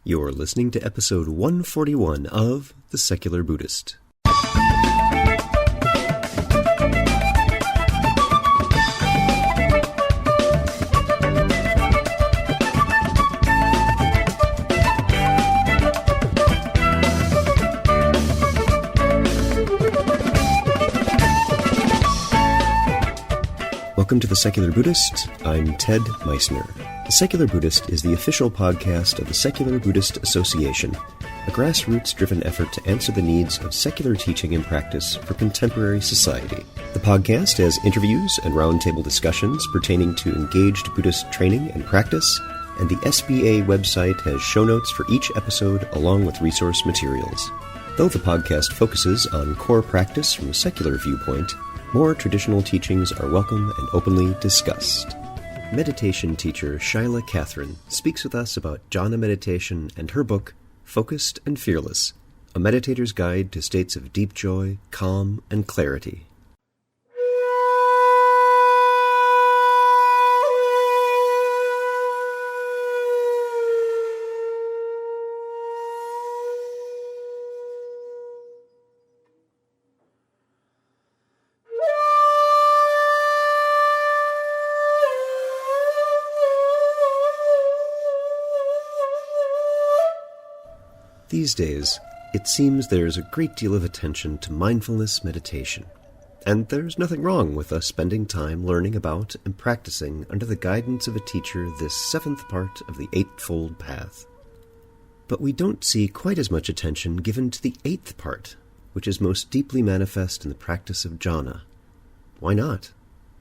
You're listening to episode 141 of The Secular Buddhist. Welcome to The Secular Buddhist. I'm Ted Meissner. The Secular Buddhist is the official podcast of the Secular Buddhist Association, a grassroots-driven effort to answer the needs of secular teaching and practice for contemporary society. The podcast has interviews and roundtable discussions pertaining to engaged Buddhist training and practice, and the SBA website has show notes for each episode along with resource materials. Though the podcast focuses on core practice from a secular viewpoint, more traditional teachings are welcome and openly discussed. Meditation teacher Shaila Catherine speaks with us about jhana meditation and her book, Focused and Fearless, A Meditator's Guide to States of Deep Joy, Calm, and Clarity. These days, it seems there's a great deal of attention to mindfulness meditation, and there's nothing wrong with us spending time learning about and practicing under the guidance of a teacher this seventh part of the Eightfold Path. But we don't see quite as much attention given to the eighth part, which is most deeply manifest in the practice of jhana. Why not?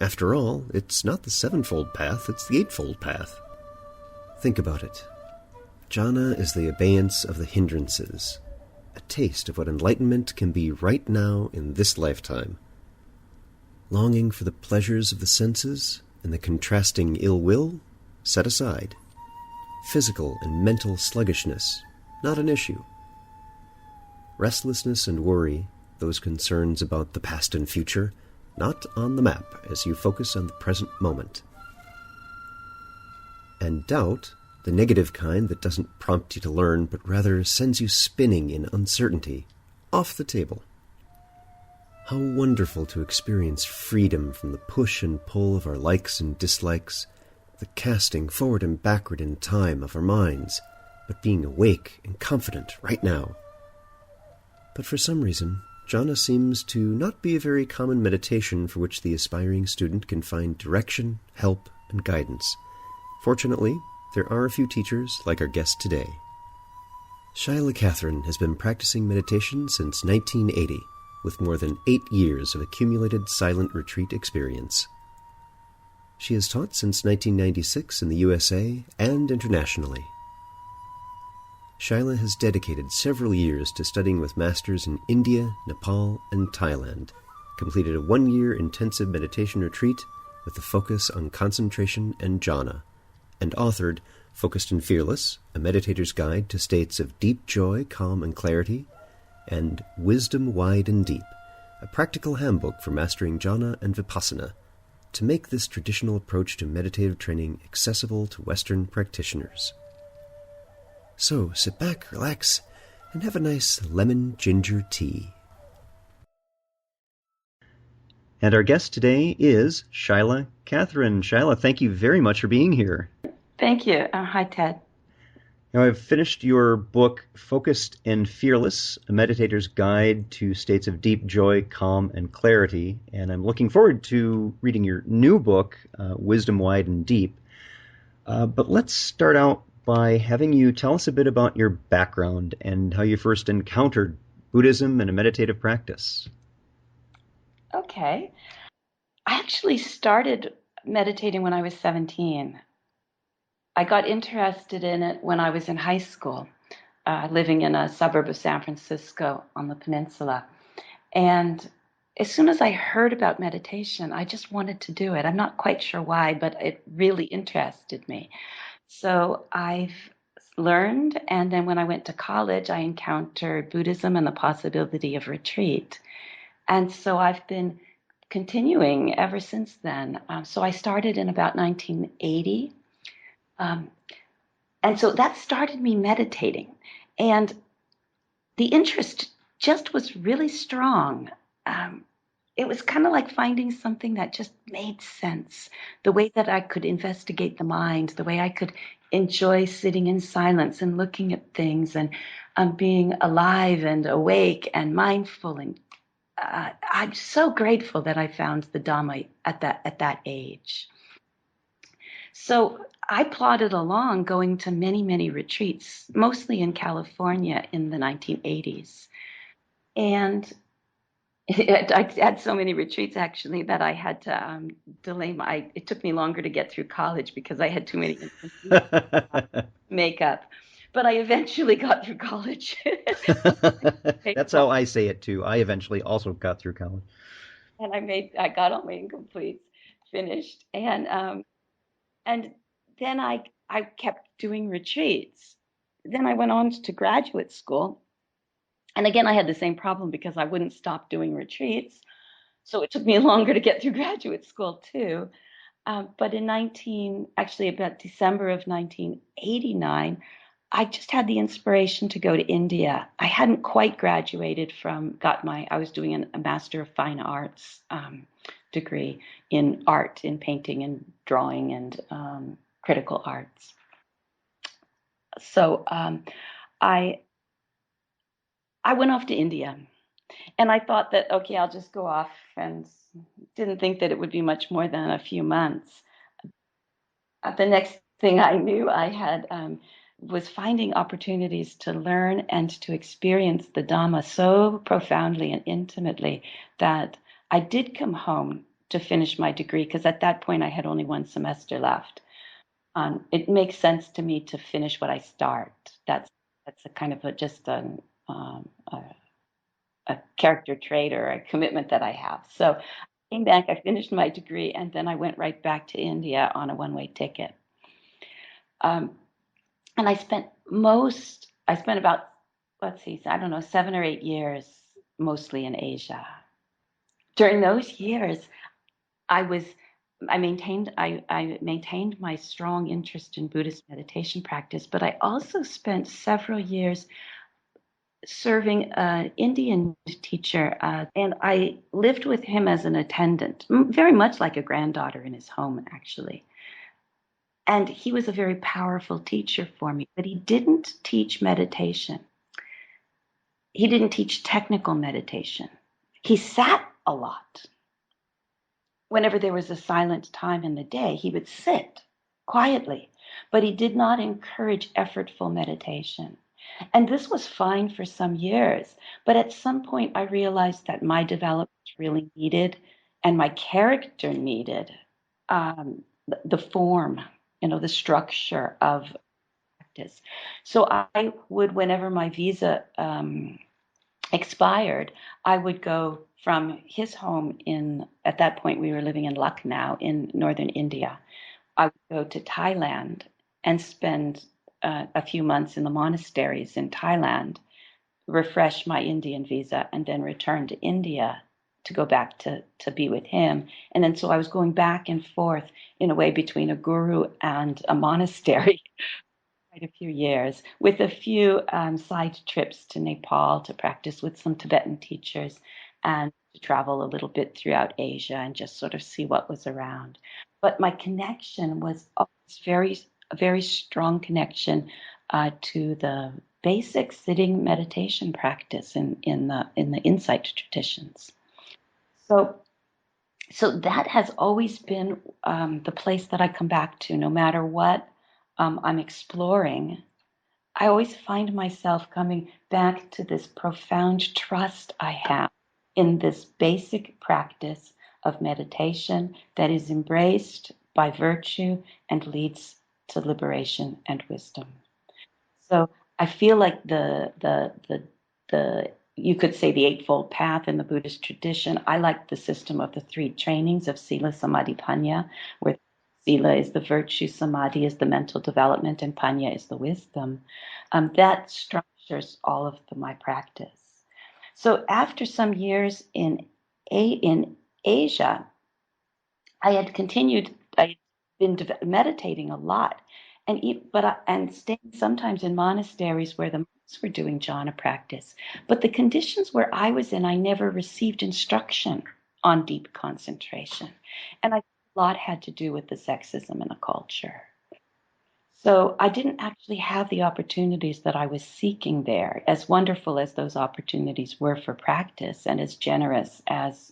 After all, it's not the sevenfold path, it's the eightfold path. Think about it. Jhana is the abeyance of the hindrances, a taste of what enlightenment can be right now in this lifetime. Longing for the pleasures of the senses and the contrasting ill will, set aside. Physical and mental sluggishness, not an issue. Restlessness and worry, those concerns about the past and future, not on the map as you focus on the present moment. And doubt, the negative kind that doesn't prompt you to learn, but rather sends you spinning in uncertainty, off the table. How wonderful to experience freedom from the push and pull of our likes and dislikes, the casting forward and backward in time of our minds, but being awake and confident right now. But for some reason, jhana seems to not be a very common meditation for which the aspiring student can find direction, help, and guidance. Fortunately, there are a few teachers like our guest today. Shaila Catherine has been practicing meditation since 1980, with more than 8 years of accumulated silent retreat experience. She has taught since 1996 in the USA and internationally. Shaila has dedicated several years to studying with masters in India, Nepal, and Thailand, completed a 1-year intensive meditation retreat with a focus on concentration and jhana, and authored Focused and Fearless, A Meditator's Guide to States of Deep Joy, Calm, and Clarity, and Wisdom Wide and Deep, a practical handbook for mastering jhana and vipassana, to make this traditional approach to meditative training accessible to Western practitioners. So sit back, relax, and have a nice lemon ginger tea. And our guest today is Shaila Catherine. Shaila, thank you very much for being here. Thank you. Hi, Ted. Now, I've finished your book, Focused and Fearless, A Meditator's Guide to States of Deep Joy, Calm, and Clarity, and I'm looking forward to reading your new book, Wisdom Wide and Deep. But let's start out by having you tell us a bit about your background and how you first encountered Buddhism and a meditative practice. Okay. I actually started meditating when I was 17. I got interested in it when I was in high school, living in a suburb of San Francisco on the peninsula. And as soon as I heard about meditation, I just wanted to do it. I'm not quite sure why, but it really interested me. So I've learned, and then when I went to college, I encountered Buddhism and the possibility of retreat. And so I've been continuing ever since then. So I started in about 1980. And so that started me meditating. And the interest just was really strong. Um, it was kind of like finding something that just made sense. The way that I could investigate the mind, the way I could enjoy sitting in silence and looking at things and being alive and awake and mindful. And I'm so grateful that I found the Dhamma at that age. So I plodded along, going to many, many retreats, mostly in California in the 1980s. And I had so many retreats actually that I had to delay my. It took me longer to get through college because I had too many makeup. But I eventually got through college. That's how I say it too. I eventually also got through college. And I got all my incompletes finished, and then I kept doing retreats. Then I went on to graduate school, and again I had the same problem because I wouldn't stop doing retreats. So it took me longer to get through graduate school too. But actually about December of 1989, I just had the inspiration to go to India. I hadn't quite graduated I was doing a Master of Fine Arts degree in art, in painting and drawing and critical arts. So I I went off to India, and I thought that, okay, I'll just go off, and didn't think that it would be much more than a few months. The next thing I knew, I had was finding opportunities to learn and to experience the Dhamma so profoundly and intimately that I did come home to finish my degree because at that point I had only one semester left. It makes sense to me to finish what I start. That's a kind of a character trait or a commitment that I have. So I came back, I finished my degree, and then I went right back to India on a one-way ticket. Um, and I spent about, let's see, I don't know, 7 or 8 years mostly in Asia. During those years, I was, I maintained my strong interest in Buddhist meditation practice, but I also spent several years serving an Indian teacher, and I lived with him as an attendant, very much like a granddaughter in his home, actually. And he was a very powerful teacher for me, but he didn't teach meditation. He didn't teach technical meditation. He sat a lot. Whenever there was a silent time in the day, he would sit quietly, but he did not encourage effortful meditation. And this was fine for some years, but at some point I realized that my development really needed, and my character needed, the form, the structure of practice. So I would, whenever my visa expired, I would go from his home at that point we were living in Lucknow in northern India. I would go to Thailand and spend a few months in the monasteries in Thailand, refresh my Indian visa, and then return to India to go back to be with him. And then so I was going back and forth in a way between a guru and a monastery quite a few years, with a few side trips to Nepal to practice with some Tibetan teachers and to travel a little bit throughout Asia and just sort of see what was around. But my connection was always a very strong connection to the basic sitting meditation practice in the insight traditions. So so that has always been the place that I come back to, no matter what I'm exploring. I always find myself coming back to this profound trust I have in this basic practice of meditation that is embraced by virtue and leads to liberation and wisdom. So I feel like the you could say the eightfold path in the Buddhist tradition. I like the system of the three trainings of Sila, Samadhi, Panya, where Sila is the virtue, Samadhi is the mental development, and Panya is the wisdom. That structures all of my practice. So after some years in Asia, I had been meditating a lot, And staying sometimes in monasteries where the monks were doing jhana practice. But the conditions where I was in, I never received instruction on deep concentration. And I think a lot had to do with the sexism in the culture. So I didn't actually have the opportunities that I was seeking there, as wonderful as those opportunities were for practice, and as generous as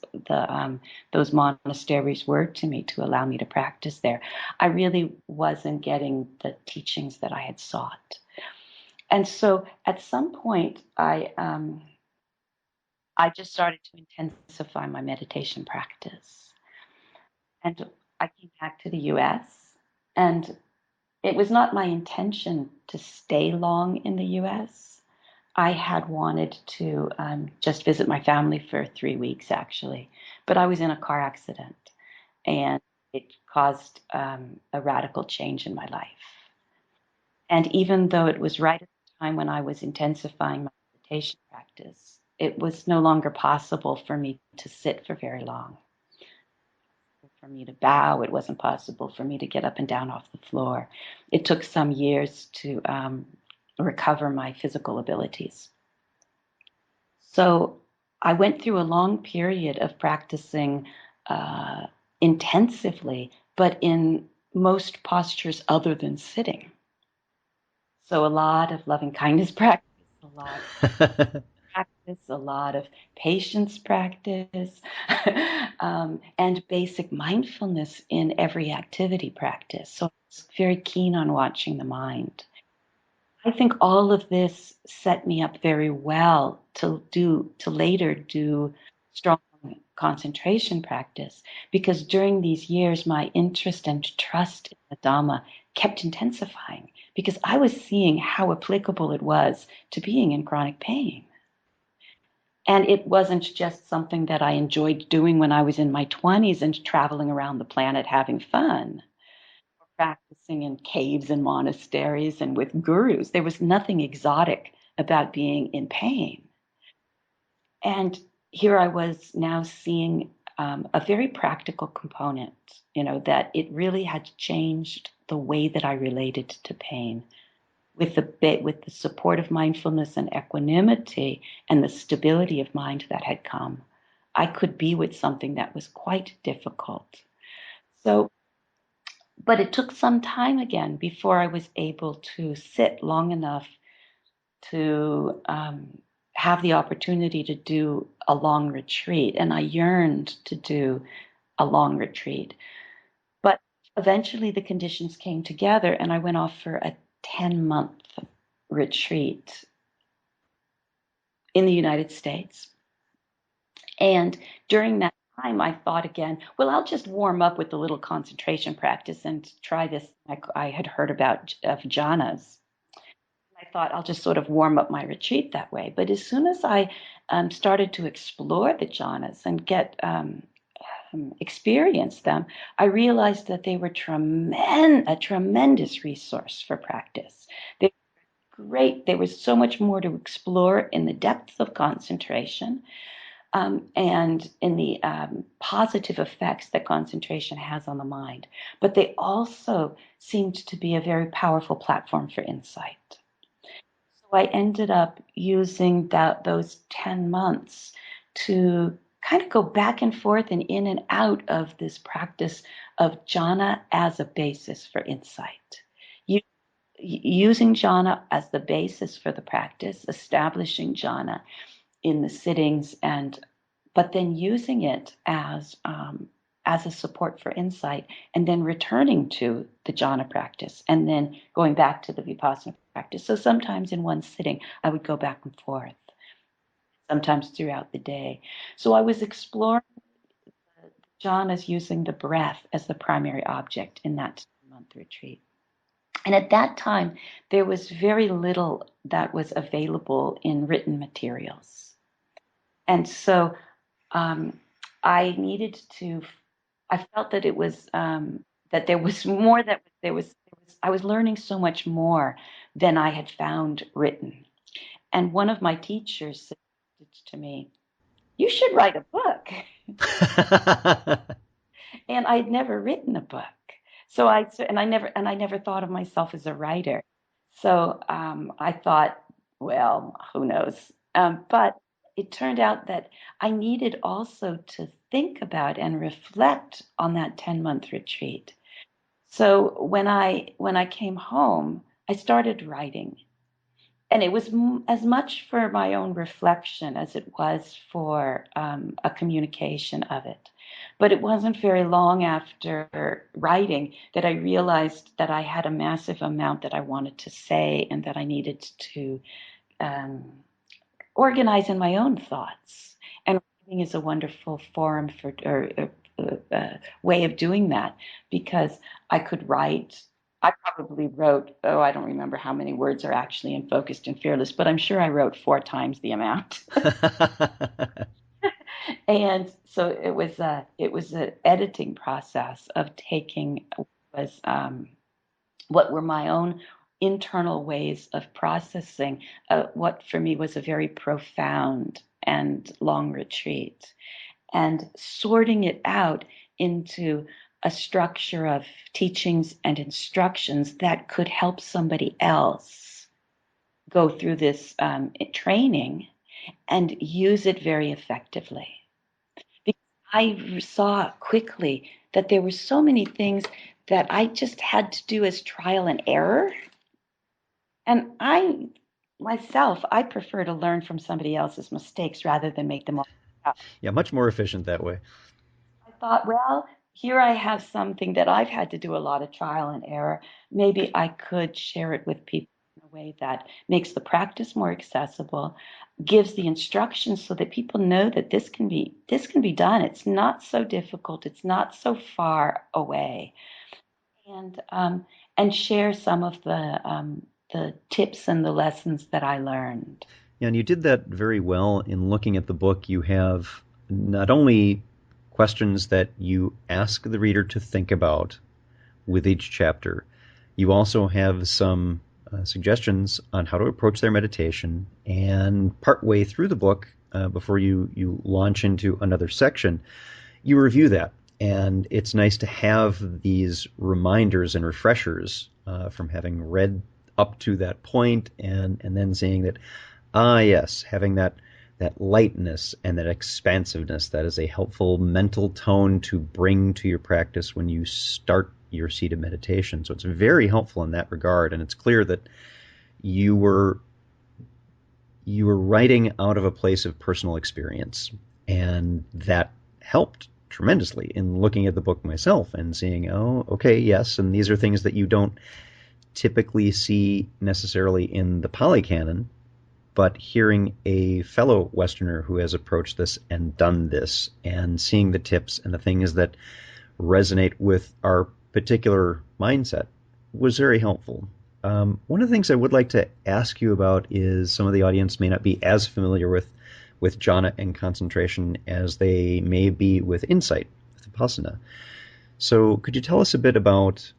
those monasteries were to me to allow me to practice there. I really wasn't getting the teachings that I had sought, and so at some point I just started to intensify my meditation practice, and I came back to the U.S. and it was not my intention to stay long in the US. I had wanted to just visit my family for 3 weeks, actually, but I was in a car accident and it caused a radical change in my life. And even though it was right at the time when I was intensifying my meditation practice, it was no longer possible for me to sit for very long, for me to bow. It wasn't possible for me to get up and down off the floor. It took some years to recover my physical abilities. So I went through a long period of practicing uh, intensively, but in most postures other than sitting. So a lot of loving kindness practice, a lot of practice, a lot of patience practice, and basic mindfulness in every activity practice. So I was very keen on watching the mind. I think all of this set me up very well to later do strong concentration practice because during these years my interest and trust in the Dhamma kept intensifying because I was seeing how applicable it was to being in chronic pain. And it wasn't just something that I enjoyed doing when I was in my 20s and traveling around the planet having fun, practicing in caves and monasteries and with gurus. There was nothing exotic about being in pain. And here I was now seeing a very practical component, that it really had changed the way that I related to pain with the support of mindfulness and equanimity and the stability of mind that had come. I could be with something that was quite difficult. So, but it took some time again before I was able to sit long enough to have the opportunity to do a long retreat. And I yearned to do a long retreat. But eventually the conditions came together and I went off for a 10-month retreat in the United States. And during that time, I thought again, well, I'll just warm up with a little concentration practice and try this. I had heard about of jhanas. I thought I'll just sort of warm up my retreat that way. But as soon as I started to explore the jhanas and get experience them, I realized that they were a tremendous resource for practice. They were great. There was so much more to explore in the depths of concentration and in the positive effects that concentration has on the mind. But they also seemed to be a very powerful platform for insight. So I ended up using those 10 months to kind of go back and forth and in and out of this practice of jhana as a basis for insight. Using jhana as the basis for the practice, establishing jhana in the sittings, but then using it as a support for insight, and then returning to the jhana practice, and then going back to the vipassana practice. So sometimes in one sitting, I would go back and forth, sometimes throughout the day. So I was exploring jhanas using the breath as the primary object in that month retreat. And at that time, there was very little that was available in written materials. And so um, I needed to, I felt that it was, that there was more I was learning so much more than I had found written. And one of my teachers said to me, "You should write a book." And I'd never written a book. So I never thought of myself as a writer. So I thought, well, who knows? But it turned out that I needed also to think about and reflect on that 10-month retreat. So when I came home, I started writing, and it was as much for my own reflection as it was for a communication of it. But it wasn't very long after writing that I realized that I had a massive amount that I wanted to say and that I needed to um, organize in my own thoughts. And writing is a wonderful forum for or way of doing that because I could write. I probably wrote, oh, I don't remember how many words are actually in Focused and Fearless, but I'm sure I wrote 4 times the amount. And so it was an editing process of taking was what were my own internal ways of processing what for me was a very profound and long retreat and sorting it out into a structure of teachings and instructions that could help somebody else go through this training and use it very effectively. Because I saw quickly that there were so many things that I just had to do as trial and error. And I prefer to learn from somebody else's mistakes rather than make them all up. Yeah, much more efficient that way. I thought, well, here I have something that I've had to do a lot of trial and error. Maybe I could share it with people in a way that makes the practice more accessible, gives the instructions so that people know that this can be done. It's not so difficult. It's not so far away. And share some of the tips and the lessons that I learned. Yeah, and you did that very well in looking at the book. You have not only questions that you ask the reader to think about with each chapter, you also have some suggestions on how to approach their meditation. And partway through the book, before you launch into another section, you review that. And it's nice to have these reminders and refreshers from having read up to that point and then seeing that, yes, having that lightness and that expansiveness, that is a helpful mental tone to bring to your practice when you start your seated meditation. So it's very helpful in that regard. And it's clear that you were writing out of a place of personal experience. And that helped tremendously in looking at the book myself and seeing, oh, okay, yes, and these are things that you don't typically see necessarily in the Pali Canon, but hearing a fellow Westerner who has approached this and done this and seeing the tips and the things that resonate with our particular mindset was very helpful. One of the things I would like to ask you about is some of the audience may not be as familiar with jhana and concentration as they may be with insight, with vipassana. So could you tell us a bit about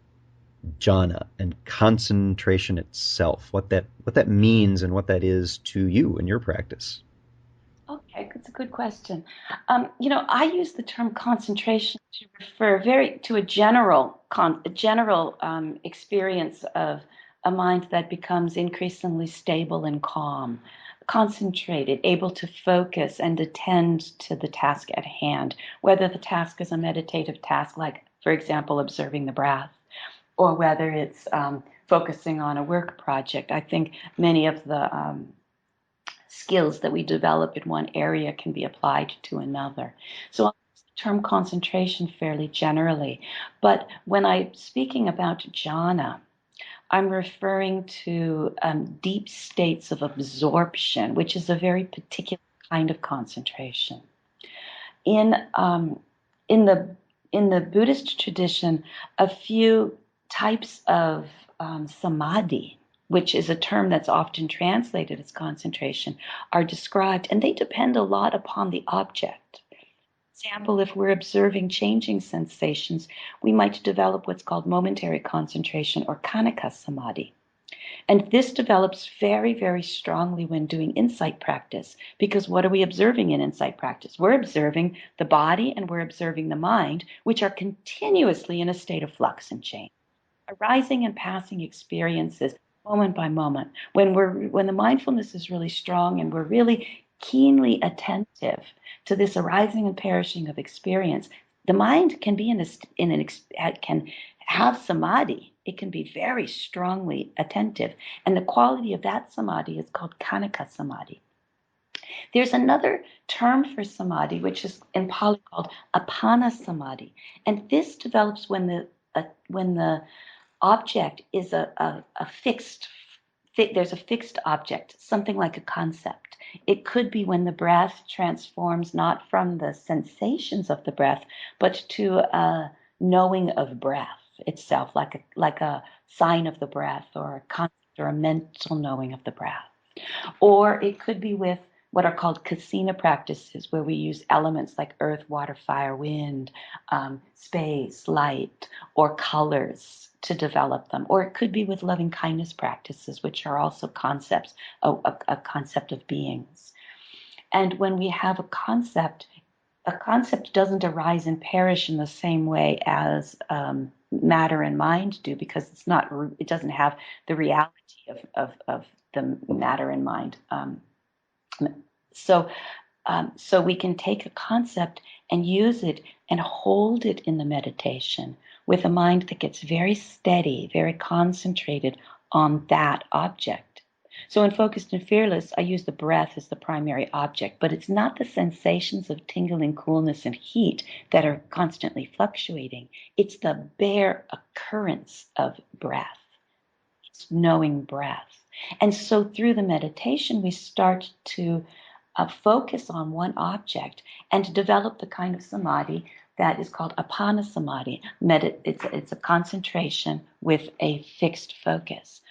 jhana and concentration itself, what that means and what that is to you in your practice? Okay, that's a good question. I use the term concentration to refer very to a general experience of a mind that becomes increasingly stable and calm, concentrated, able to focus and attend to the task at hand, whether the task is a meditative task, like, for example, observing the breath, or whether it's focusing on a work project. I think many of the skills that we develop in one area can be applied to another. So I use the term concentration fairly generally, but when I'm speaking about jhana, I'm referring to deep states of absorption, which is a very particular kind of concentration. In um, in the in the Buddhist tradition, a few types of samadhi, which is a term that's often translated as concentration, are described, and they depend a lot upon the object. For example, if we're observing changing sensations, we might develop what's called momentary concentration or kanika samadhi. And this develops very, very strongly when doing insight practice, because what are we observing in insight practice? We're observing the body and we're observing the mind, which are continuously in a state of flux and change, arising and passing experiences moment by moment. When the mindfulness is really strong and we're really keenly attentive to this arising and perishing of experience, the mind can be can have samadhi. It can be very strongly attentive, and the quality of that samadhi is called kanika samadhi. There's another term for samadhi, which is in Pali called apana samadhi, and this develops when the object is a fixed, there's a fixed object, something like a concept. It could be when the breath transforms not from the sensations of the breath, but to a knowing of breath itself, like a sign of the breath or a concept or a mental knowing of the breath. Or it could be with what are called kasina practices, where we use elements like earth, water, fire, wind, space, light, or colors to develop them. Or it could be with loving kindness practices, which are also concepts, a concept of beings. And when we have a concept doesn't arise and perish in the same way as matter and mind do, because it doesn't have the reality of the matter and mind. So we can take a concept and use it and hold it in the meditation with a mind that gets very steady, very concentrated on that object. So in Focused and Fearless, I use the breath as the primary object, but it's not the sensations of tingling, coolness, and heat that are constantly fluctuating. It's the bare occurrence of breath. It's knowing breath. And so through the meditation, we start to focus on one object and to develop the kind of samadhi that is called apana samadhi. It's a concentration with a fixed focus.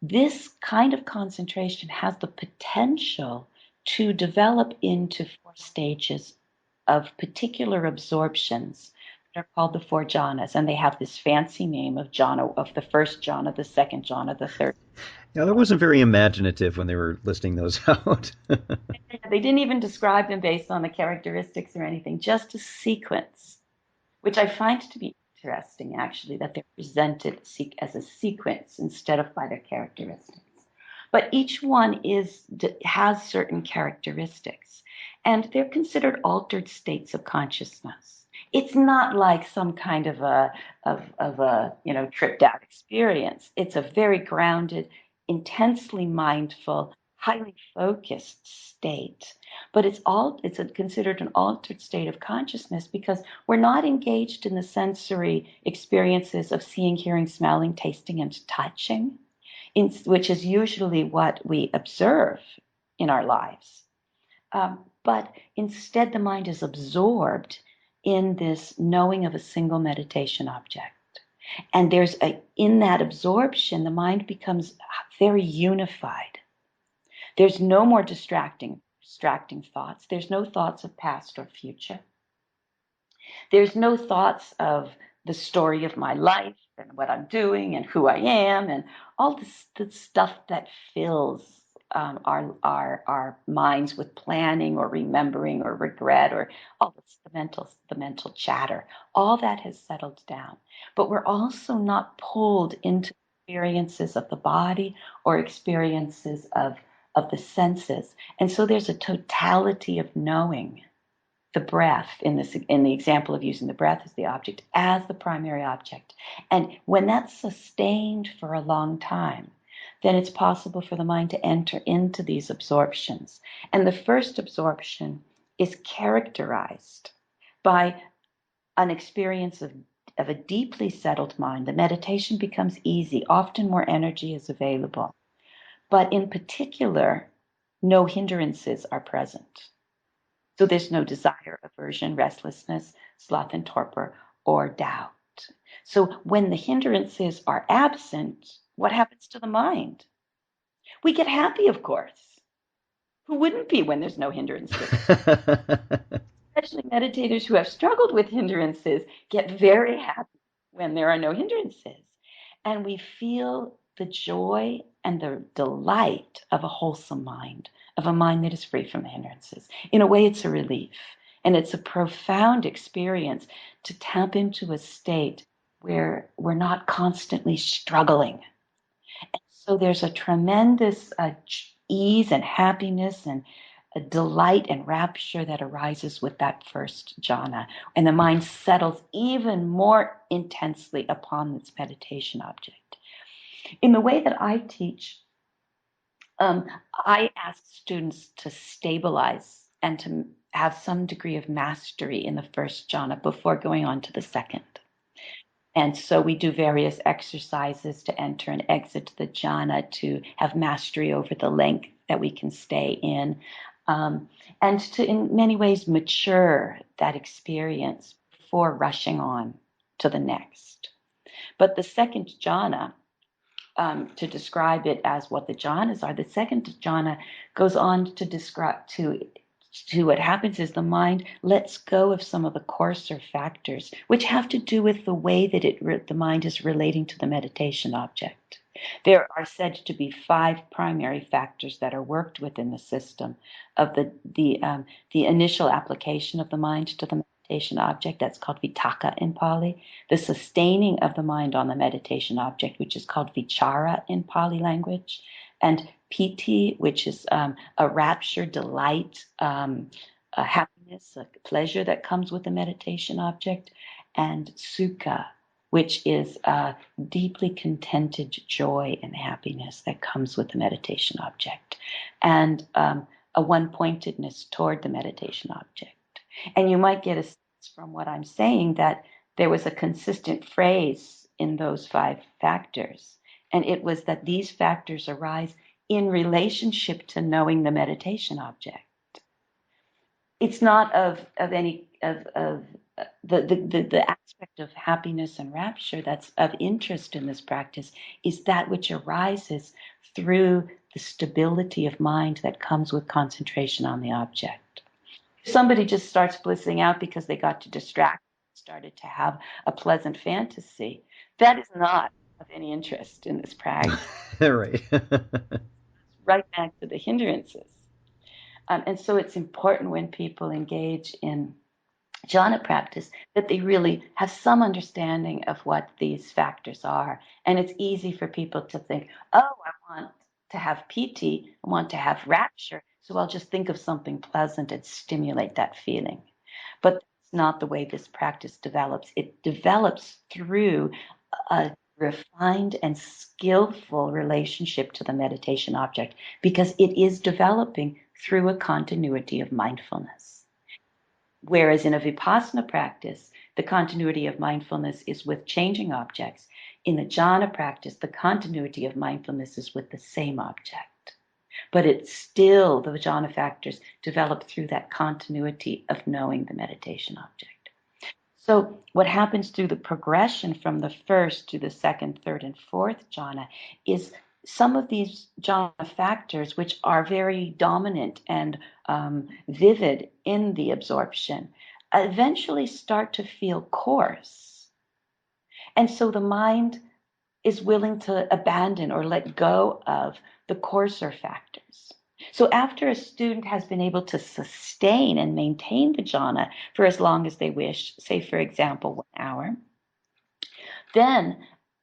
This kind of concentration has the potential to develop into 4 stages of particular absorptions that are called the 4 jhanas, and they have this fancy name of jhana, of the first jhana, the second jhana, the third. Yeah, that wasn't very imaginative when they were listing those out. They didn't even describe them based on the characteristics or anything, just a sequence, which I find to be interesting, actually, that they're presented as a sequence instead of by their characteristics. But each one has certain characteristics, and they're considered altered states of consciousness. It's not like some kind of a tripped out experience. It's a very grounded, intensely mindful, highly focused state. But it's considered an altered state of consciousness because we're not engaged in the sensory experiences of seeing, hearing, smelling, tasting, and touching, which is usually what we observe in our lives. But instead, the mind is absorbed in this knowing of a single meditation object. And in that absorption, the mind becomes very unified. There's no more distracting thoughts. There's no thoughts of past or future. There's no thoughts of the story of my life and what I'm doing and who I am and all the stuff that fills our minds with planning or remembering or regret or all the mental chatter. All that has settled down. But we're also not pulled into experiences of the body or experiences of the senses. And so there's a totality of knowing the breath in the example of using the breath as the object, as the primary object. And when that's sustained for a long time, then it's possible for the mind to enter into these absorptions. And the first absorption is characterized by an experience of a deeply settled mind. The meditation becomes easy. Often more energy is available. But in particular, no hindrances are present. So there's no desire, aversion, restlessness, sloth and torpor, or doubt. So when the hindrances are absent, what happens to the mind? We get happy, of course. Who wouldn't be when there's no hindrances? Especially meditators who have struggled with hindrances get very happy when there are no hindrances. And we feel the joy and the delight of a wholesome mind, of a mind that is free from hindrances. In a way, it's a relief. And it's a profound experience to tap into a state where we're not constantly struggling. And so there's a tremendous ease and happiness and a delight and rapture that arises with that first jhana. And the mind settles even more intensely upon its meditation object. In the way that I teach, I ask students to stabilize and to have some degree of mastery in the first jhana before going on to the second. And so we do various exercises to enter and exit the jhana to have mastery over the length that we can stay in, and to, in many ways, mature that experience before rushing on to the next. But the second jhana, to describe it as what the jhanas are, the second jhana goes on to describe to what happens is the mind lets go of some of the coarser factors, which have to do with the way that the mind is relating to the meditation object. There are said to be 5 primary factors that are worked within the system of the initial application of the mind to the meditation object. That's called vitaka in Pali. The sustaining of the mind on the meditation object, which is called vichara in Pali language, and piti, which is a rapture, delight, a happiness, a pleasure that comes with the meditation object, and sukha, which is a deeply contented joy and happiness that comes with the meditation object, and a one-pointedness toward the meditation object. And you might get a sense from what I'm saying that there was a consistent phrase in those 5 factors, and it was that these factors arise in relationship to knowing the meditation object. It's not of any of the aspect of happiness and rapture that's of interest in this practice is that which arises through the stability of mind that comes with concentration on the object. If somebody just starts blissing out because they got distracted, started to have a pleasant fantasy, that is not of any interest in this practice. Right. Right back to the hindrances. And so it's important when people engage in jhana practice that they really have some understanding of what these factors are. And it's easy for people to think, oh, I want to have piti, I want to have rapture, so I'll just think of something pleasant and stimulate that feeling. But that's not the way this practice develops. It develops through a refined and skillful relationship to the meditation object because it is developing through a continuity of mindfulness. Whereas in a vipassana practice, the continuity of mindfulness is with changing objects. In the jhana practice, the continuity of mindfulness is with the same object. But it's still the jhana factors develop through that continuity of knowing the meditation object. So what happens through the progression from the first to the second, third, and fourth jhana is some of these jhana factors, which are very dominant and vivid in the absorption, eventually start to feel coarse. And so the mind is willing to abandon or let go of the coarser factors. So after a student has been able to sustain and maintain the jhana for as long as they wish, say, for example, 1 hour, then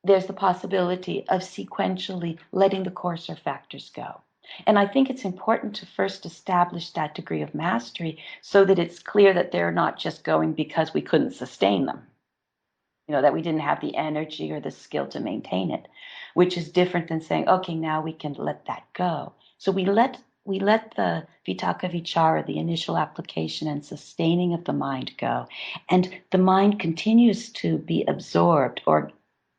there's the possibility of sequentially letting the coarser factors go. And I think it's important to first establish that degree of mastery so that it's clear that they're not just going because we couldn't sustain them, that we didn't have the energy or the skill to maintain it, which is different than saying, okay, now we can let that go. So we let the vitaka vichara, the initial application and sustaining of the mind go. And the mind continues to be absorbed or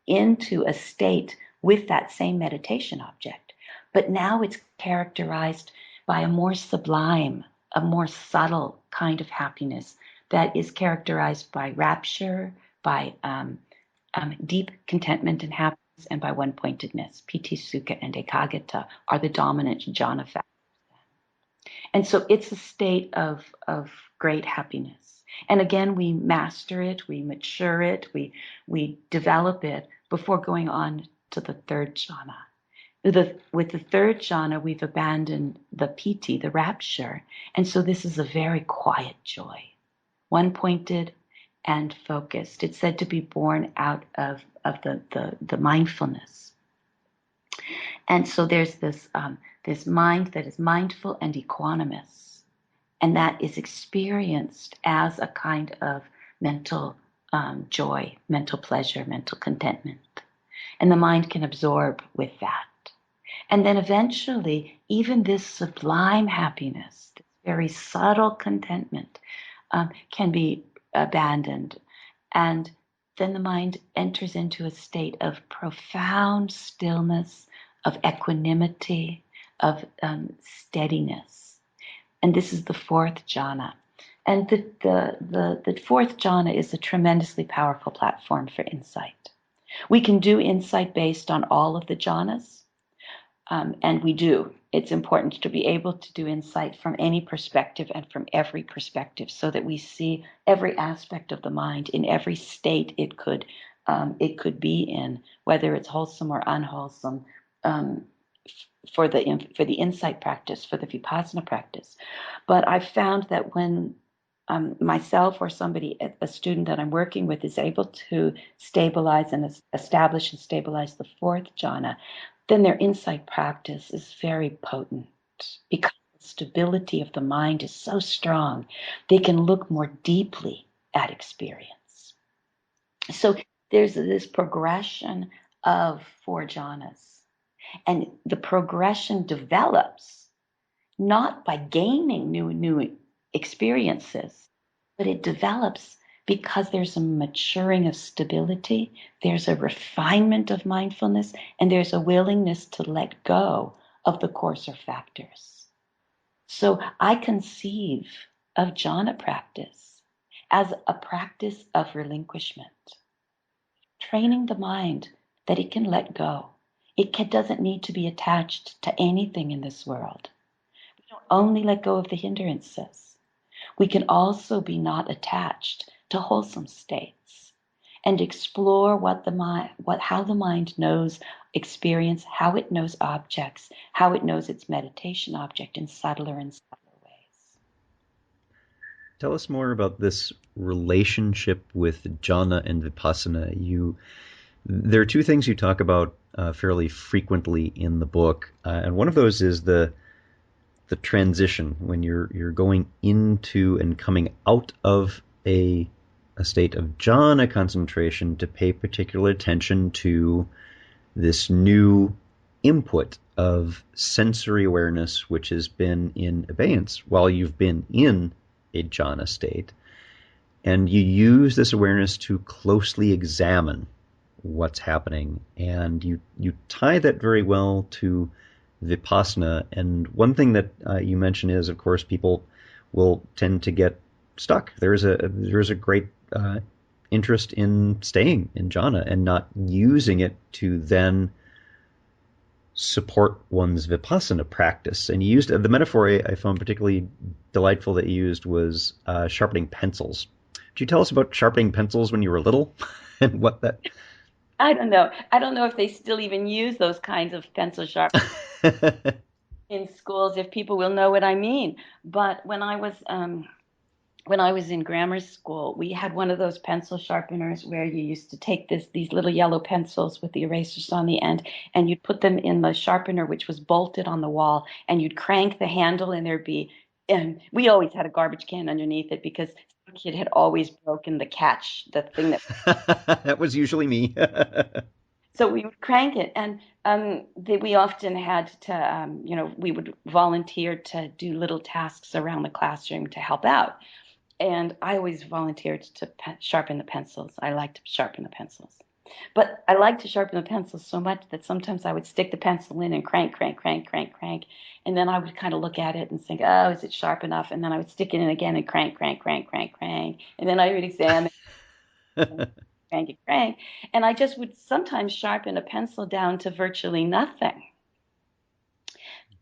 into a state with that same meditation object. But now it's characterized by a more sublime, a more subtle kind of happiness that is characterized by rapture, by deep contentment and happiness, and by one-pointedness. Piti, sukha, and ekagata are the dominant jhana factors. And so it's a state of great happiness. And again, we master it, we mature it, we develop it before going on to the third jhana. With the third jhana, we've abandoned the piti, the rapture. And so this is a very quiet joy, one-pointed and focused. It's said to be born out of the mindfulness. And so there's this mind that is mindful and equanimous, and that is experienced as a kind of mental joy, mental pleasure, mental contentment. And the mind can absorb with that. And then eventually, even this sublime happiness, this very subtle contentment, can be abandoned. And then the mind enters into a state of profound stillness, of equanimity, of steadiness. And this is the fourth jhana. And the fourth jhana is a tremendously powerful platform for insight. We can do insight based on all of the jhanas. And we do. It's important to be able to do insight from any perspective and from every perspective, so that we see every aspect of the mind in every state it could be in, whether it's wholesome or unwholesome, for the insight practice, for the vipassana practice. But I've found that when myself or somebody, a student that I'm working with, is able to stabilize and establish and stabilize the fourth jhana, then their insight practice is very potent, because the stability of the mind is so strong. They can look more deeply at experience. So there's this progression of four jhanas, and the progression develops not by gaining new experiences, but it develops because there's a maturing of stability, there's a refinement of mindfulness, and there's a willingness to let go of the coarser factors. So I conceive of jhana practice as a practice of relinquishment, training the mind that it can let go. Doesn't need to be attached to anything in this world. We don't only let go of the hindrances. We can also be not attached to wholesome states, and explore how the mind knows experience, how it knows objects, how it knows its meditation object in subtler and subtler ways. Tell us more about this relationship with jhana and vipassana. There are two things you talk about fairly frequently in the book, and one of those is the transition when you're going into and coming out of a state of jhana concentration to pay particular attention to this new input of sensory awareness, which has been in abeyance while you've been in a jhana state. And you use this awareness to closely examine what's happening. And you tie that very well to vipassana. And one thing that you mention is, of course, people will tend to get stuck. There's a great interest in staying in jhana and not using it to then support one's vipassana practice. And you used the metaphor I found particularly delightful that you used was sharpening pencils. Could you tell us about sharpening pencils when you were little and what that? I don't know. I don't know if they still even use those kinds of pencil sharpeners in schools, if people will know what I mean. But when I was in grammar school, we had one of those pencil sharpeners where you used to take these little yellow pencils with the erasers on the end, and you'd put them in the sharpener, which was bolted on the wall, and you'd crank the handle, and and we always had a garbage can underneath it, because some kid had always broken the catch, the thing that that was usually me. So we would crank it, and we often had to, we would volunteer to do little tasks around the classroom to help out. And I always volunteered to sharpen the pencils. I liked to sharpen the pencils. But I liked to sharpen the pencils so much that sometimes I would stick the pencil in and crank. And then I would kind of look at it and think, oh, is it sharp enough? And then I would stick it in again and crank. And then I would examine, crank. And I just would sometimes sharpen a pencil down to virtually nothing.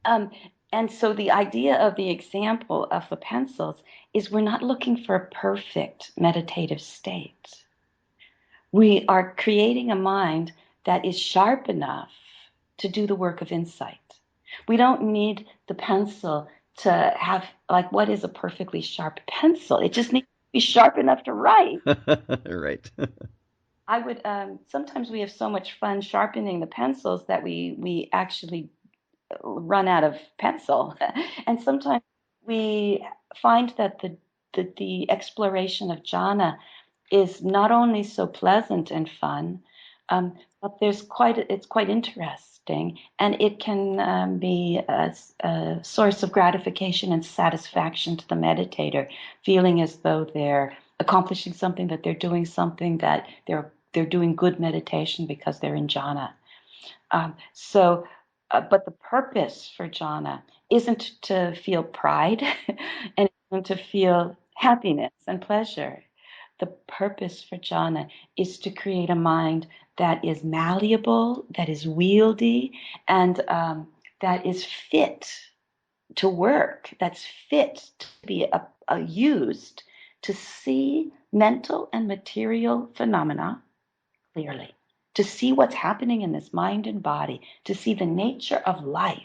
And so the idea of the example of the pencils is we're not looking for a perfect meditative state. We are creating a mind that is sharp enough to do the work of insight. We don't need the pencil to have, like, what is a perfectly sharp pencil? It just needs to be sharp enough to write. Right. I would sometimes we have so much fun sharpening the pencils that we actually run out of pencil, and sometimes we find that the exploration of jhana is not only so pleasant and fun, but it's quite interesting, and it can be a source of gratification and satisfaction to the meditator, feeling as though they're accomplishing something, that they're doing something, that they're doing good meditation because they're in jhana. But the purpose for jhana isn't to feel pride and isn't to feel happiness and pleasure. The purpose for jhana is to create a mind that is malleable, that is wieldy, and that is fit to work, that's fit to be used to see mental and material phenomena clearly, to see what's happening in this mind and body, to see the nature of life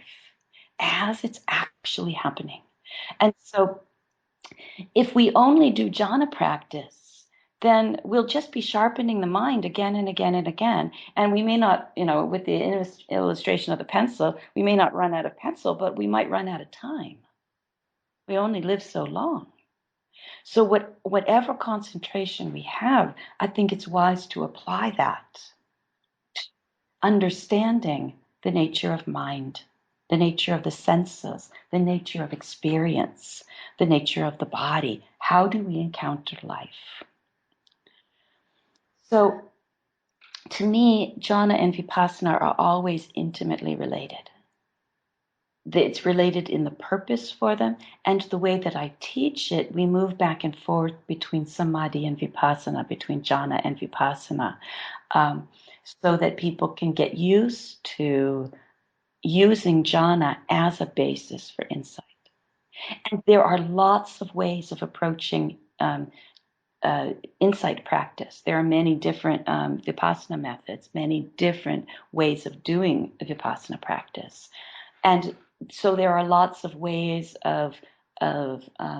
as it's actually happening. And so if we only do jhana practice, then we'll just be sharpening the mind again and again and again. And we may not, with the illustration of the pencil, we may not run out of pencil, but we might run out of time. We only live so long. So whatever concentration we have, I think it's wise to apply that, understanding the nature of mind, the nature of the senses, the nature of experience, the nature of the body. How do we encounter life? So, to me, jhana and vipassana are always intimately related. It's related in the purpose for them, and the way that I teach it, we move back and forth between samadhi and vipassana, between jhana and vipassana, so that people can get used to using jhana as a basis for insight. And there are lots of ways of approaching insight practice. There are many different vipassana methods, many different ways of doing vipassana practice. And so there are lots of ways of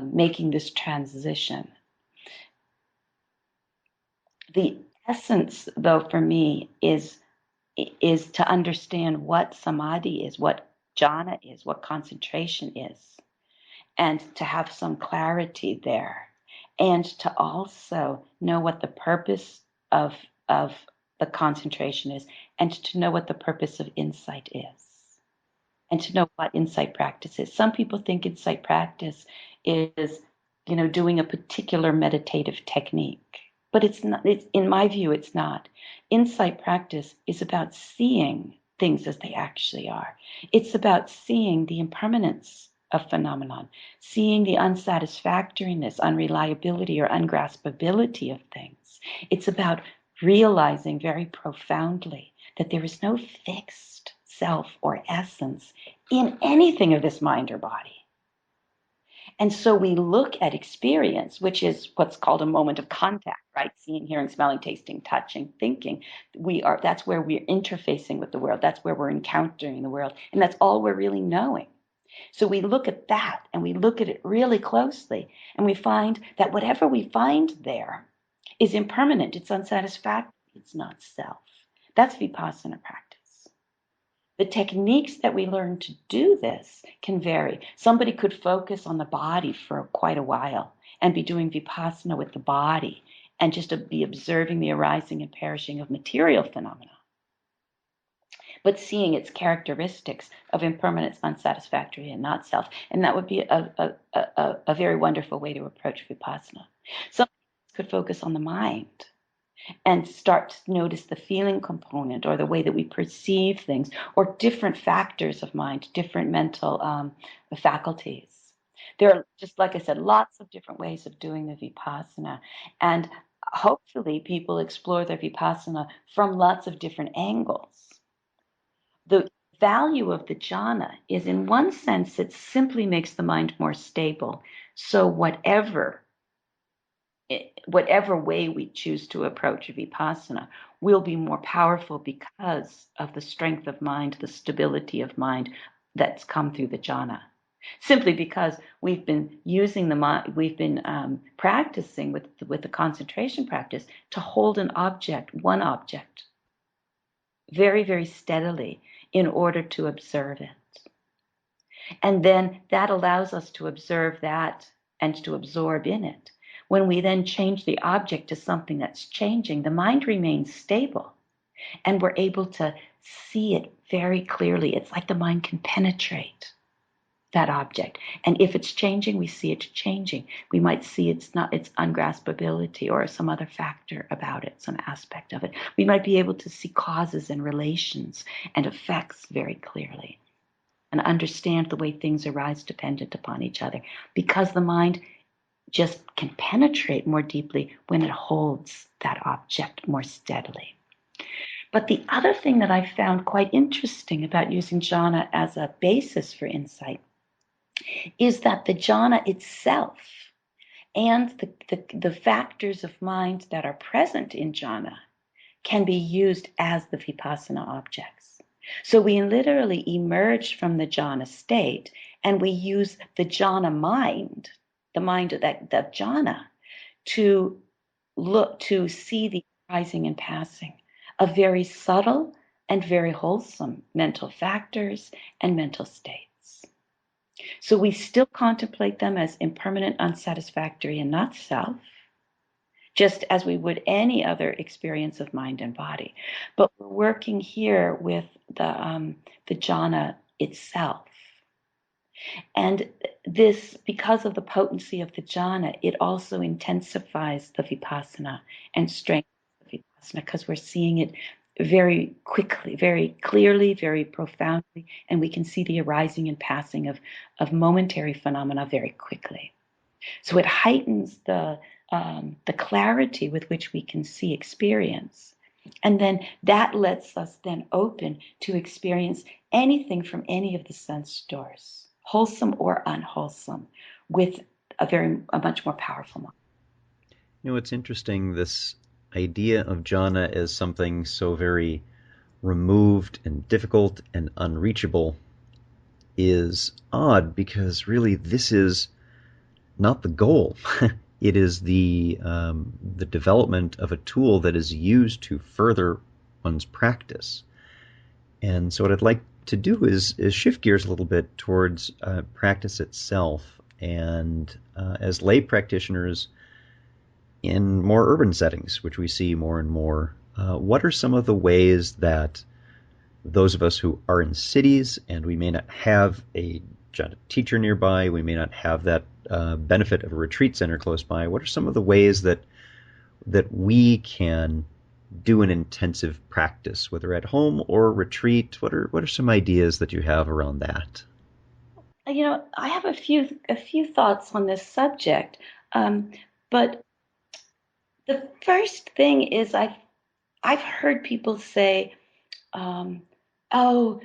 making this transition. The essence, though, for me, is to understand what samadhi is, what jhana is, what concentration is, and to have some clarity there, and to also know what the purpose of the concentration is, and to know what the purpose of insight is, and to know what insight practice is. Some people think insight practice is, doing a particular meditative technique. But it's not. In my view, it's not. Insight practice is about seeing things as they actually are. It's about seeing the impermanence of phenomenon, seeing the unsatisfactoriness, unreliability, or ungraspability of things. It's about realizing very profoundly that there is no fixed self or essence in anything of this mind or body. And so we look at experience, which is what's called a moment of contact, right? Seeing, hearing, smelling, tasting, touching, thinking. That's where we're interfacing with the world. That's where we're encountering the world. And that's all we're really knowing. So we look at that and we look at it really closely, and we find that whatever we find there is impermanent. It's unsatisfactory. It's not self. That's vipassana practice. The techniques that we learn to do this can vary. Somebody could focus on the body for quite a while and be doing vipassana with the body and just to be observing the arising and perishing of material phenomena, but seeing its characteristics of impermanence, unsatisfactory, and not self. And that would be a very wonderful way to approach vipassana. Some could focus on the mind and start to notice the feeling component, or the way that we perceive things, or different factors of mind, different mental faculties. There are, just like I said, lots of different ways of doing the vipassana. And hopefully people explore their vipassana from lots of different angles. The value of the jhana is, in one sense, it simply makes the mind more stable. So whatever way we choose to approach vipassana, will be more powerful because of the strength of mind, the stability of mind that's come through the jhana. Simply because we've been using the mind, we've been practicing with the concentration practice to hold an object, one object, very, very steadily in order to observe it. And then that allows us to observe that and to absorb in it. When we then change the object to something that's changing, the mind remains stable and we're able to see it very clearly. It's like the mind can penetrate that object. And if it's changing, we see it changing. We might see its ungraspability or some other factor about it, some aspect of it. We might be able to see causes and relations and effects very clearly and understand the way things arise dependent upon each other, because the mind just can penetrate more deeply when it holds that object more steadily. But the other thing that I found quite interesting about using jhana as a basis for insight is that the jhana itself and the factors of mind that are present in jhana can be used as the vipassana objects. So we literally emerge from the jhana state and we use the jhana mind, the mind of that jhana, to look to see the rising and passing of very subtle and very wholesome mental factors and mental states. So we still contemplate them as impermanent, unsatisfactory, and not self, just as we would any other experience of mind and body. But we're working here with the jhana itself. And this, because of the potency of the jhana, it also intensifies the vipassana and strengthens the vipassana, because we're seeing it very quickly, very clearly, very profoundly, and we can see the arising and passing of momentary phenomena very quickly. So it heightens the clarity with which we can see experience. And then that lets us then open to experience anything from any of the sense doors, wholesome or unwholesome, with a much more powerful mind. You know, it's interesting, this idea of jhana as something so very removed and difficult and unreachable is odd, because really this is not the goal. It is the development of a tool that is used to further one's practice. And so what I'd like to do is shift gears a little bit towards practice itself. And as lay practitioners in more urban settings, which we see more and more, what are some of the ways that those of us who are in cities and we may not have a teacher nearby, we may not have that benefit of a retreat center close by, what are some of the ways that we can do an intensive practice, whether at home or retreat? What are some ideas that you have around that? You know, I have a few thoughts on this subject, but the first thing is I've heard people say, "Oh,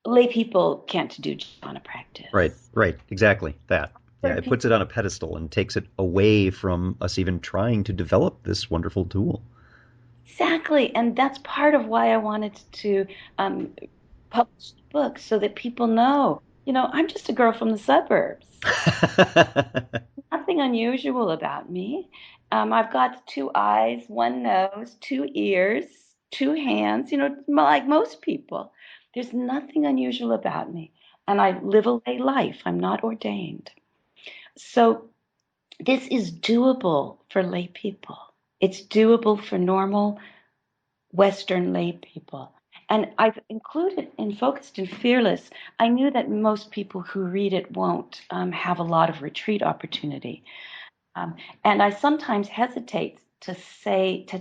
lay people can't do jhana practice." Right, exactly that. Yeah, it puts it on a pedestal and takes it away from us even trying to develop this wonderful tool. Exactly, and that's part of why I wanted to publish the book, so that people know, I'm just a girl from the suburbs. Nothing unusual about me. I've got 2 eyes, 1 nose, 2 ears, 2 hands, like most people. There's nothing unusual about me. And I live a lay life. I'm not ordained. So this is doable for lay people. It's doable for normal Western lay people. And I've included in Focused and Fearless, I knew that most people who read it won't have a lot of retreat opportunity. And I sometimes hesitate to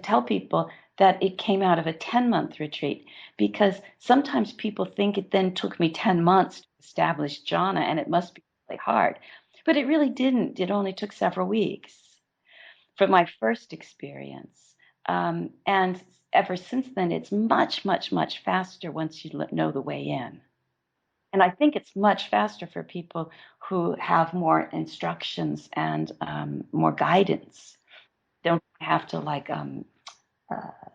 tell people that it came out of a 10-month retreat, because sometimes people think it then took me 10 months to establish jhana and it must be really hard. But it really didn't. It only took several weeks from my first experience. And ever since then, it's much, much, much faster once you know the way in. And I think it's much faster for people who have more instructions and more guidance. Don't have to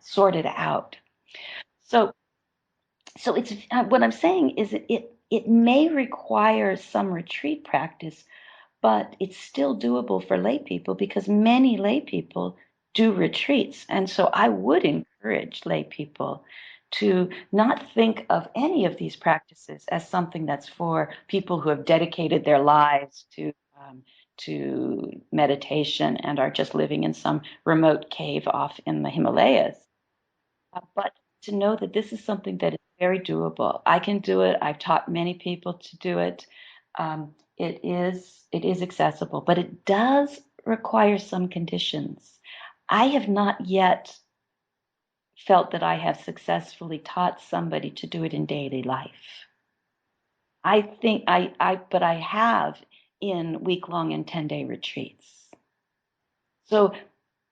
sorted out. So, so it's what I'm saying is it may require some retreat practice, but it's still doable for lay people because many lay people do retreats. And so I would encourage lay people to not think of any of these practices as something that's for people who have dedicated their lives to meditation and are just living in some remote cave off in the Himalayas. But to know that this is something that is very doable. I can do it. I've taught many people to do it. It is accessible, but it does require some conditions. I have not yet felt that I have successfully taught somebody to do it in daily life. I think but I have in week-long and 10-day retreats. So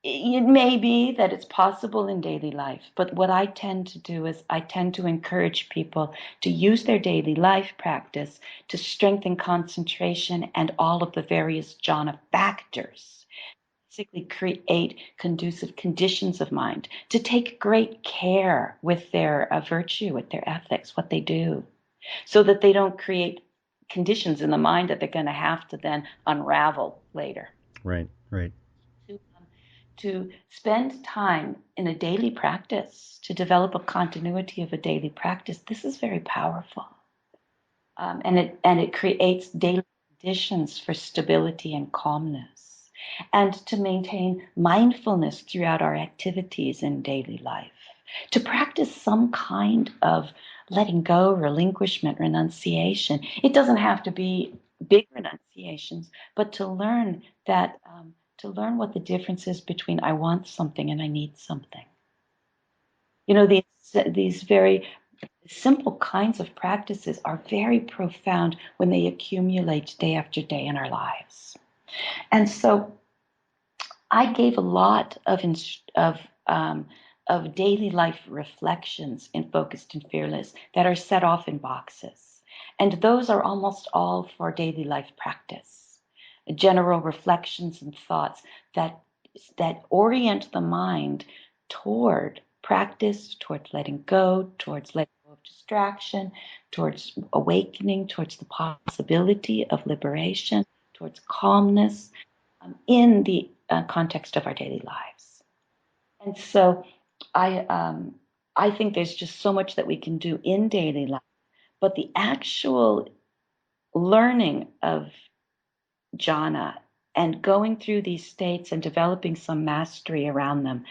it may be that it's possible in daily life, but what I tend to do is I tend to encourage people to use their daily life practice to strengthen concentration and all of the various jhana factors, basically create conducive conditions of mind, to take great care with their virtue, with their ethics, what they do, so that they don't create conditions in the mind that they're going to have to then unravel later. Right, right. To spend time in a daily practice, to develop a continuity of a daily practice, this is very powerful. And it creates daily conditions for stability and calmness, and to maintain mindfulness throughout our activities in daily life, to practice some kind of letting go, relinquishment, renunciation. It doesn't have to be big renunciations, but to learn that to learn what the difference is between I want something and I need something. These very simple kinds of practices are very profound when they accumulate day after day in our lives. And so I gave a lot of daily life reflections in Focused and Fearless that are set off in boxes. And those are almost all for daily life practice. General reflections and thoughts that orient the mind toward practice, towards letting go, towards letting go of distraction, towards awakening, towards the possibility of liberation, towards calmness in the context of our daily lives. And so I think there's just so much that we can do in daily life, but the actual learning of jhana and going through these states and developing some mastery around them.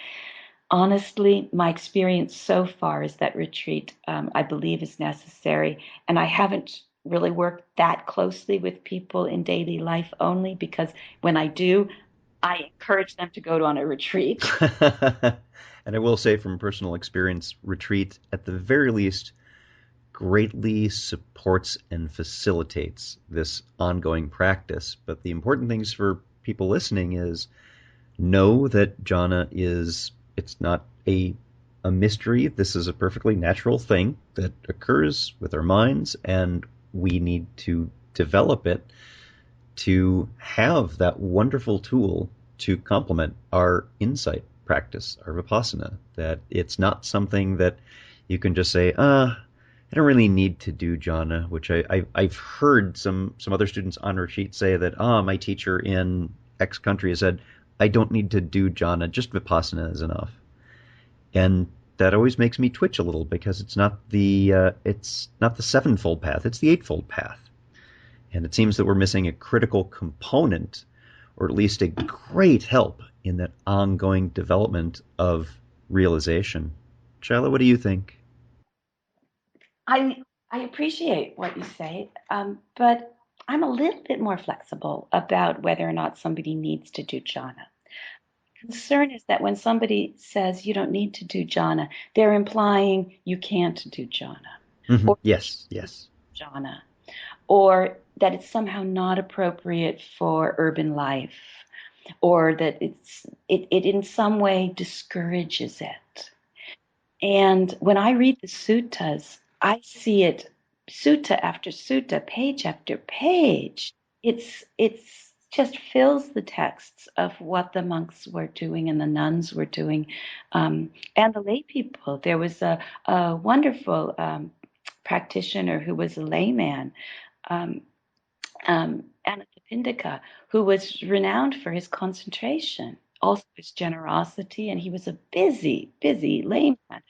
Honestly, my experience so far is that retreat, I believe, is necessary. And I haven't really worked that closely with people in daily life only because when I do, I encourage them to go on a retreat. And I will say from personal experience, retreat, at the very least, greatly supports and facilitates this ongoing practice. But the important things for people listening is know that jhana it's not a mystery. This is a perfectly natural thing that occurs with our minds, and we need to develop it to have that wonderful tool to complement our insight practice, our vipassana. That it's not something that you can just say, I don't really need to do jhana, which I've heard some other students on retreat say that, my teacher in X country has said, I don't need to do jhana, just vipassana is enough. And that always makes me twitch a little because it's not the sevenfold path, it's the eightfold path. And it seems that we're missing a critical component, or at least a great help in that ongoing development of realization. Shaila, what do you think? I appreciate what you say, but I'm a little bit more flexible about whether or not somebody needs to do jhana. Concern is that when somebody says you don't need to do jhana, they're implying you can't do jhana. Mm-hmm. Or Yes. jhana, or that it's somehow not appropriate for urban life, or that it in some way discourages it. And when I read the suttas, I see it sutta after sutta, page after page. It's just fills the texts of what the monks were doing and the nuns were doing, and the lay people. There was a wonderful practitioner who was a layman, um, Anathapindika, who was renowned for his concentration, also his generosity, and he was a busy, busy layman.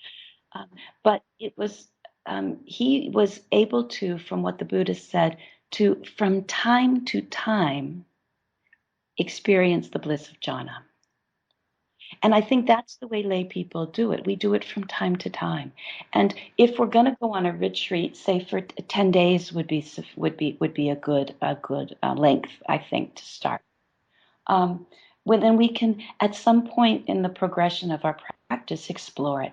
Um, but it was he was able to, from what the Buddha said, to from time to time experience the bliss of jhana. And I think that's the way lay people do it. We do it from time to time. And if we're going to go on a retreat, say for 10 days would be a good length, I think, to start. Um, when then we can, at some point in the progression of our practice, explore it.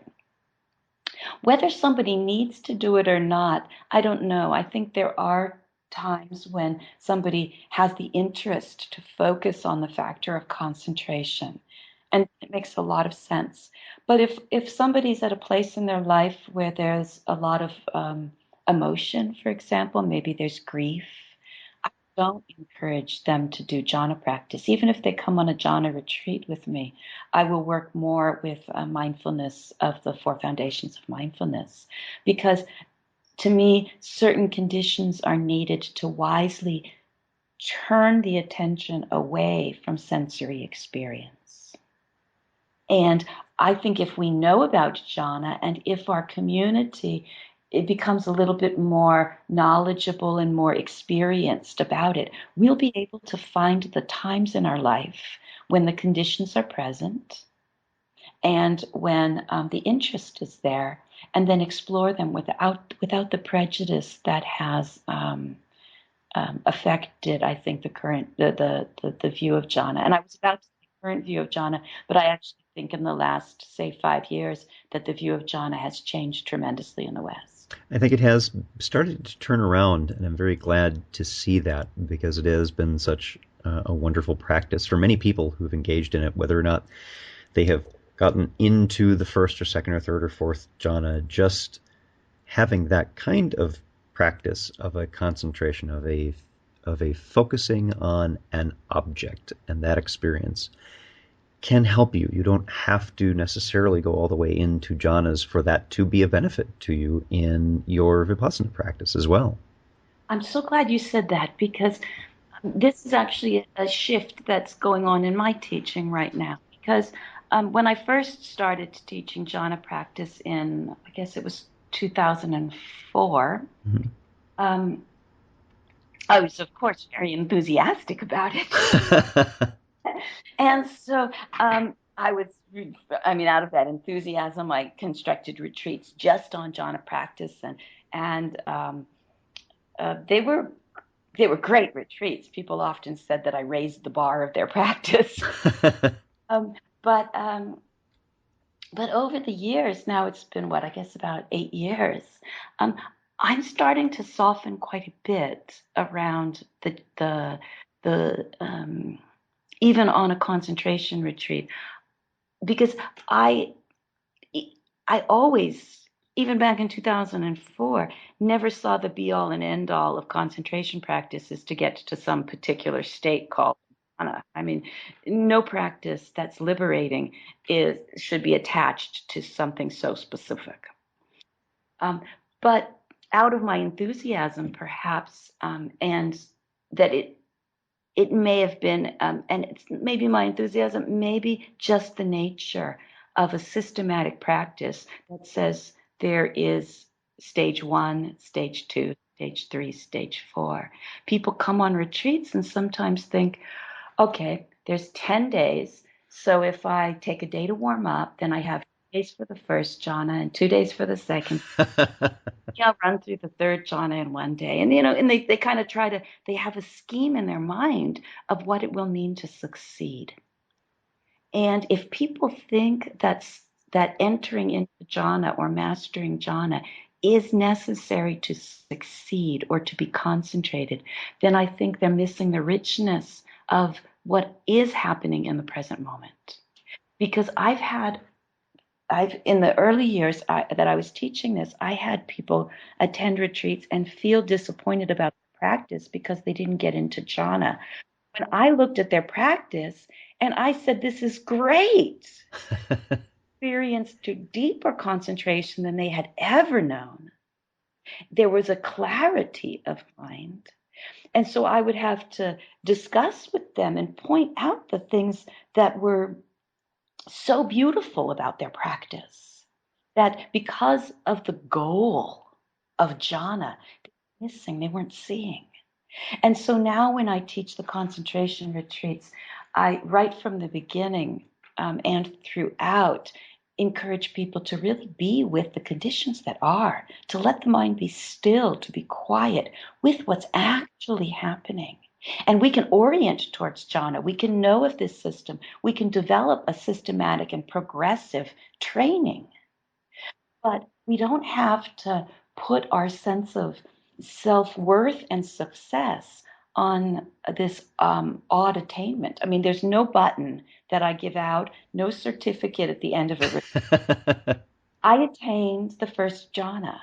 Whether somebody needs to do it or not, I don't know. I think there are times when somebody has the interest to focus on the factor of concentration. And it makes a lot of sense. But if somebody's at a place in their life where there's a lot of emotion, for example, maybe there's grief, don't encourage them to do jhana practice. Even if they come on a jhana retreat with me, I will work more with mindfulness of the four foundations of mindfulness. Because to me, certain conditions are needed to wisely turn the attention away from sensory experience. And I think if we know about jhana and if our community it becomes a little bit more knowledgeable and more experienced about it, we'll be able to find the times in our life when the conditions are present and when the interest is there, and then explore them without the prejudice that has affected, I think, the view of jhana. And I was about to say current view of jhana, but I actually think in the last, say, 5 years, that the view of jhana has changed tremendously in the West. I think it has started to turn around, and I'm very glad to see that because it has been such a wonderful practice for many people who've engaged in it, whether or not they have gotten into the first or second or third or fourth jhana. Just having that kind of practice of a concentration, of a focusing on an object and that experience can help you. You don't have to necessarily go all the way into jhanas for that to be a benefit to you in your vipassana practice as well. I'm so glad you said that, because this is actually a shift that's going on in my teaching right now. Because when I first started teaching jhana practice in, I guess it was 2004, I was, of course, very enthusiastic about it. And so I was, out of that enthusiasm, I constructed retreats just on jhana practice, and they were great retreats. People often said that I raised the bar of their practice. um, but but over the years, now it's been what, I guess about 8 years. I'm starting to soften quite a bit around the even on a concentration retreat, because I always, even back in 2004, never saw the be all and end all of concentration practices to get to some particular state called jhana. No practice that's liberating should be attached to something so specific. But out of my enthusiasm, perhaps, and that it may have been, and it's maybe my enthusiasm, maybe just the nature of a systematic practice that says there is stage 1, stage 2, stage 3, stage 4. People come on retreats and sometimes think, okay, there's 10 days. So if I take a day to warm up, then I have 2 days for the first jhana and 2 days for the second. Yeah, run through the third jhana in one day. And they kind of they have a scheme in their mind of what it will mean to succeed. And if people think that entering into jhana or mastering jhana is necessary to succeed or to be concentrated, then I think they're missing the richness of what is happening in the present moment. Because in the early years that I was teaching this, I had people attend retreats and feel disappointed about the practice because they didn't get into jhana. When I looked at their practice and I said, this is great, experienced to deeper concentration than they had ever known. There was a clarity of mind. And so I would have to discuss with them and point out the things that were so beautiful about their practice, that because of the goal of jhana, missing, they weren't seeing. And so now when I teach the concentration retreats, I, right from the beginning and throughout, encourage people to really be with the conditions that are, to let the mind be still, to be quiet with what's actually happening. And we can orient towards jhana. We can know of this system. We can develop a systematic and progressive training. But we don't have to put our sense of self-worth and success on this odd attainment. I mean, there's no button that I give out, no certificate at the end of it. I attained the first jhana.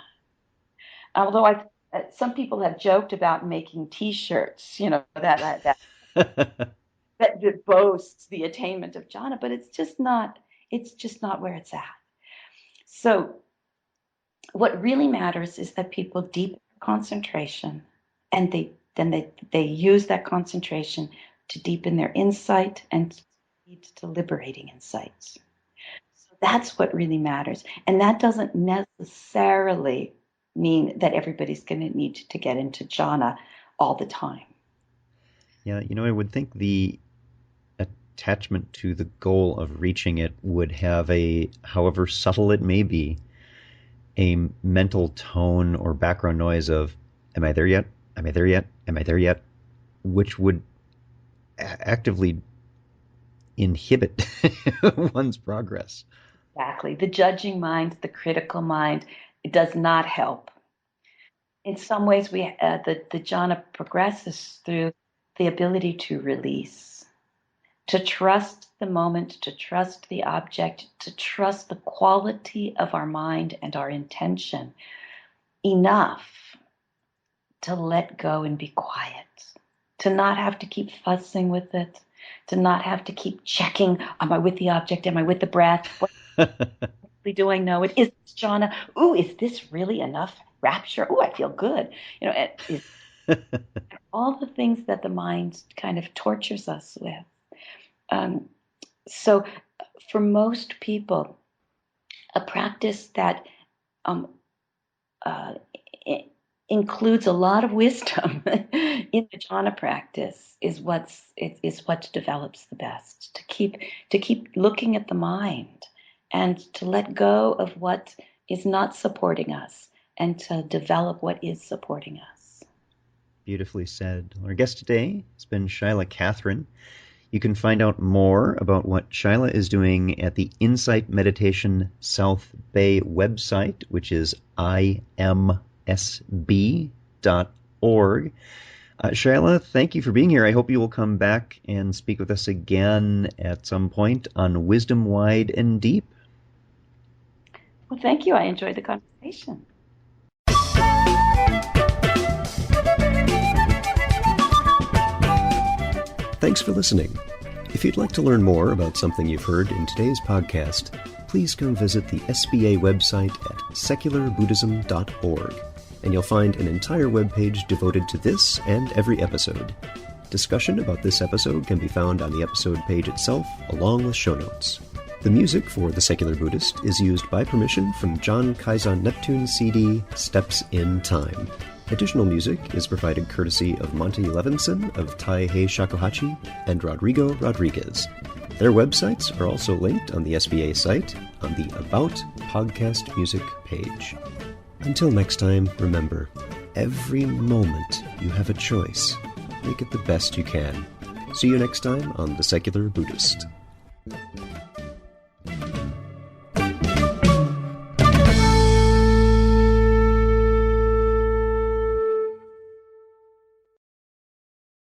Although some people have joked about making T-shirts, that boasts the attainment of jhana, but it's just not. It's just not where it's at. So what really matters is that people deepen concentration, and they use that concentration to deepen their insight and lead to liberating insights. So that's what really matters. And that doesn't necessarily mean that everybody's going to need to get into jhana all the time. Yeah, I would think the attachment to the goal of reaching it would have a, however subtle it may be, a mental tone or background noise of, am I there yet? Am I there yet? Am I there yet? Which would actively inhibit one's progress. Exactly. The judging mind, the critical mind, it does not help. In some ways, the jhana progresses through the ability to release, to trust the moment, to trust the object, to trust the quality of our mind and our intention enough to let go and be quiet, to not have to keep fussing with it, to not have to keep checking, am I with the object? Am I with the breath? What do I know? It is this jhana. Ooh, is this really enough rapture? Ooh, I feel good. All the things that the mind kind of tortures us with. So for most people, a practice that includes a lot of wisdom in the jhana practice is what develops the best. To keep looking at the mind and to let go of what is not supporting us and to develop what is supporting us. Beautifully said. Our guest today has been Shaila Catherine. You can find out more about what Shaila is doing at the Insight Meditation South Bay website, which is imsb.org. Shaila, thank you for being here. I hope you will come back and speak with us again at some point on Wisdom Wide and Deep. Well, thank you. I enjoyed the conversation. Thanks for listening. If you'd like to learn more about something you've heard in today's podcast, please come visit the SBA website at secularbuddhism.org, and you'll find an entire webpage devoted to this and every episode. Discussion about this episode can be found on the episode page itself, along with show notes. The music for The Secular Buddhist is used by permission from John Kaizan Neptune's CD, Steps in Time. Additional music is provided courtesy of Monty Levinson of Taihei Shakuhachi and Rodrigo Rodriguez. Their websites are also linked on the SBA site on the About Podcast Music page. Until next time, remember, every moment you have a choice. Make it the best you can. See you next time on The Secular Buddhist.